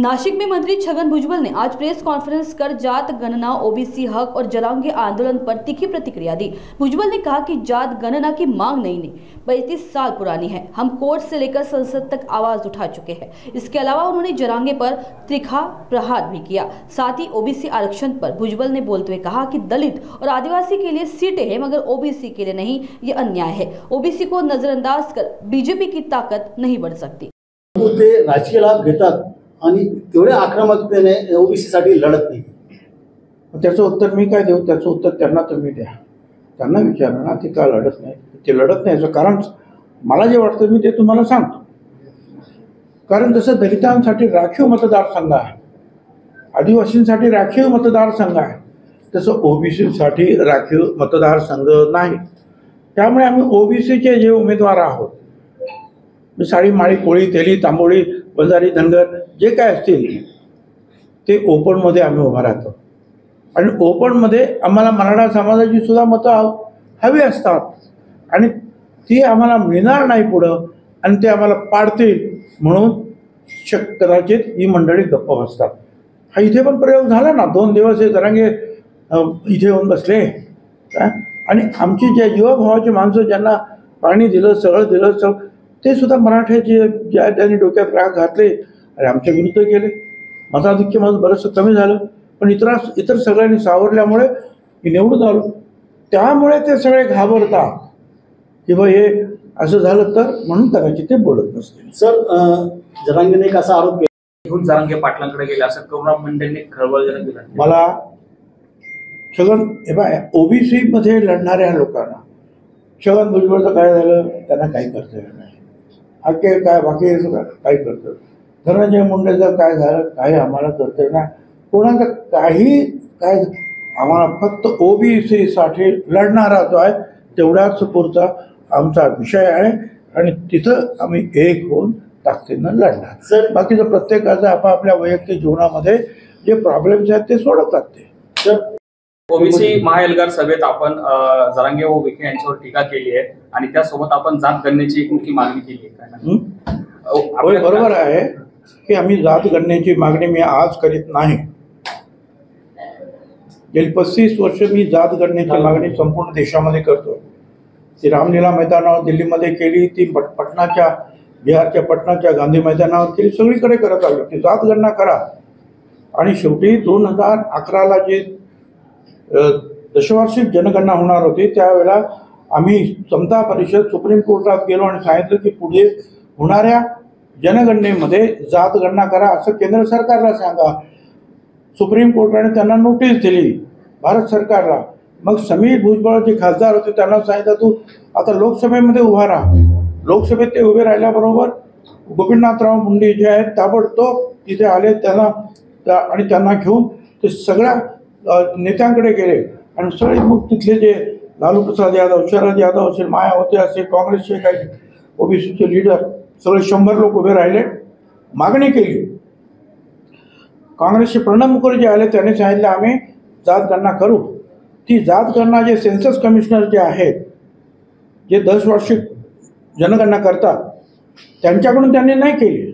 नासिक में मंत्री छगन भुजबल ने आज प्रेस कॉन्फ्रेंस कर जात गणना, ओबीसी हक और जरांगे आंदोलन पर तीखी प्रतिक्रिया दी। भुजबल ने कहा कि जात गणना की मांग नहीं 35 साल पुरानी है। हम कोर्ट से लेकर संसद तक आवाज उठा चुके हैं। इसके अलावा उन्होंने जरांगे पर तीखा प्रहार भी किया। साथ ही ओबीसी आरक्षण पर भुजबल ने बोलते हुए कहा कि दलित और आदिवासी के लिए सीटें हैं, मगर ओबीसी के लिए नहीं। ये अन्याय है। ओबीसी को नजरअंदाज कर बीजेपी की ताकत नहीं बढ़ सकती। राजकीय लाभ घेतात आणि तेवढ्या आक्रमकतेने ओबीसी साठी लढत नाही। त्याचं उत्तर मी काय देऊ? त्याचं उत्तर त्यांना तुम्ही द्या, त्यांना विचारा ना ते का लढत नाही। ते लढत नाही याचं कारण मला जे वाटतं मी ते तुम्हाला सांगतो। कारण जसं दलितांसाठी राखीव मतदारसंघ आहे, आदिवासींसाठी राखीव मतदारसंघ आहे, तसं ओबीसीसाठी राखीव मतदारसंघ नाही। त्यामुळे आम्ही ओबीसीचे जे उमेदवार आहोत, साडी माळी कोळी तेली तांबोळी बंजारी धनगर जे काय असतील ते ओपनमध्ये आम्ही उभा राहतो। आणि ओपनमध्ये आम्हाला मराठा समाजाची सुद्धा मतं हवी असतात आणि ती आम्हाला मिळणार नाही पुढं, आणि ते आम्हाला पाडतील म्हणून कदाचित ही मंडळी गप्प बसतात। हा इथे पण प्रयोग झाला ना, 2 दिवस हे जरांगे इथे येऊन बसले आणि आमची ज्या युवा भावाची माणसं ज्यांना पाणी दिलं, सगळं दिलं, ते सुद्धा मराठ्याचे ज्या त्यांनी डोक्यात राग घातले आणि आमच्या विरुद्ध गेले। मताधिक्य माझं बरंचसं कमी झालं, पण इतर सगळ्यांनी सावरल्यामुळे मी निवडून आलो। त्यामुळे ते सगळे घाबरतात की बा हे असं झालं तर, म्हणून कदाचित ते बोलत नसतील। सर, जरांगेने एक असा आरोप केला, जरांगे पाटलांकडे गेले असं कमराम मंडळींनी खळबळजनक दिलं। मला छगन ओबीसी मध्ये लढणाऱ्या लोकांना छगन भुजबळचं काय झालं, त्यांना काही कर्तव्य नाही। आके काय बाकी काय कर्तव्य, धनंजय मुंडेचं काय झालं, काही आम्हाला कर्तव्य नाही। कोणाचं काही काय, आम्हाला फक्त ओबीसी साठी लढणारा जो आहे तेवढ्याच पुरता आमचा विषय आहे आणि तिथं आम्ही एक होऊन ताकदीनं लढणार। सर, बाकीचं प्रत्येकाचं आपापल्या वैयक्तिक जीवनामध्ये जे प्रॉब्लेम्स आहेत ते सोडवतात ते। सर, ओबीसी महाएल्गार सभेत आपण जरांगे व विखे यांच्यावर टीका केली आहे आणि त्यासोबत आपण जात गणनेची एक मोठी मागणी केली आहे। होय, बरोबर आहे की आम्ही जात गणनेची मागणी मी आज करीत नाही। गेली 35 वर्ष मी जात गणनेची मागणी संपूर्ण देशामध्ये करतो। ती रामलीला मैदानावर दिल्लीमध्ये केली, ती पटनाच्या बिहारच्या पटनाच्या गांधी मैदानावर केली, सगळीकडे करत आलो की जात गणना करा। आणि शेवटी 2011ला जे दशवार्षिक जनगणना होणार होती त्यावेळेला आम्ही समता परिषद सुप्रीम कोर्टात गेलो आणि सांगितलं की पुढे होणाऱ्या जनगणनेमध्ये जात गणना करा असं केंद्र सरकारला सांगा। सुप्रीम कोर्टाने त्यांना नोटीस दिली भारत सरकारला। मग समीर भुजबळ जे खासदार होते त्यांना सांगितलं तू आता लोकसभेमध्ये उभा राहा। लोकसभेत ते उभे राहिल्याबरोबर गोपीनाथराव मुंडे जे आहेत ताबडतोब तिथे आले, त्यांना घेऊन ते सगळ्या नेत्यांकडे गेले आणि सगळे मग तिथले जे लालू प्रसाद यादव, शरद यादव असेल, मायावती असेल, काँग्रेसचे काही ओबीसीचे लीडर सगळे 100 लोक उभे राहिले, मागणी केली। काँग्रेसचे प्रणब मुखर्जी आले, त्यांनी सांगितलं आम्ही जात गणना करू। ती जात गणना जे सेन्सस कमिशनर जे आहेत, जे 10 वार्षिक जनगणना करतात, त्यांच्याकडून त्यांनी नाही केली।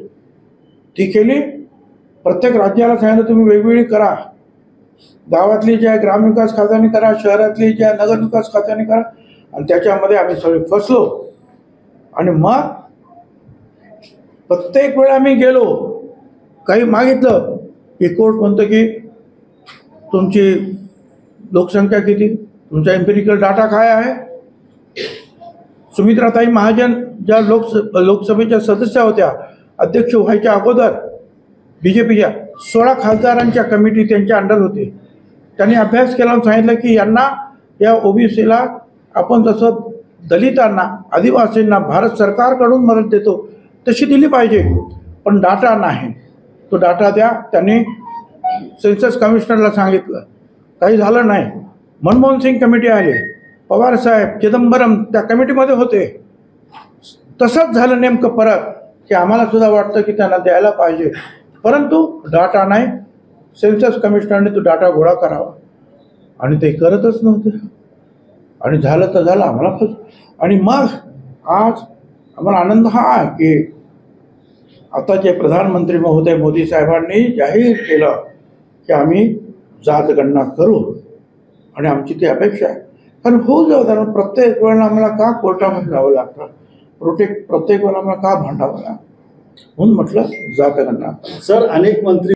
ती केली प्रत्येक राज्याला सांगितलं तुम्ही वेगवेगळी करा, गावातली ज्या ग्रामविकास खात्याने करा, शहरातली ज्या नगरविकास खात्याने करा। आणि त्याच्यामध्ये आम्ही सगळे फसलो आणि मग प्रत्येक वेळा आम्ही गेलो काही मागितलं की कोर्ट म्हणतं की तुमची लोकसंख्या किती, तुमचा एम्पिरिकल डाटा काय आहे। सुमित्राताई महाजन ज्या लोकसभेच्या सदस्य होत्या, अध्यक्ष व्हायच्या अगोदर बीजेपीच्या 16 खासदारांच्या कमिटी त्यांच्या अंडर होती। त्यांनी अभ्यास केला आणि सांगितलं की यांना या ओबीसीला आपण जसं दलितांना, आदिवासींना भारत सरकारकडून मदत देतो तशी दिली पाहिजे, पण डाटा नाही, तो डाटा द्या। त्यांनी सेन्सस कमिशनरला सांगितलं, काही झालं नाही। मनमोहन सिंग कमिटी आली, पवार साहेब, चिदंबरम त्या कमिटीमध्ये होते। तसंच झालं नेमकं परत की आम्हाला सुद्धा वाटतं की त्यांना द्यायला पाहिजे, परंतु डाटा नाही। सेन्सस कमिशनरने तो डाटा गोळा करावा आणि ते करतच नव्हते आणि झालं तर झालं, आम्हाला आणि मग आज आम्हाला आनंद हा आहे की आताचे प्रधानमंत्री महोदय मोदी साहेबांनी जाहीर केलं की आम्ही जातगणना करू आणि आमची ती अपेक्षा आहे. कारण होऊ जाऊ कारण प्रत्येक वेळेला आम्हाला का कोर्टामध्ये जावं लागतं, प्रत्येक वेळेला आम्हाला का भांडावं लागतं, म्हणून म्हटलं जातगणना. सर, अनेक मंत्री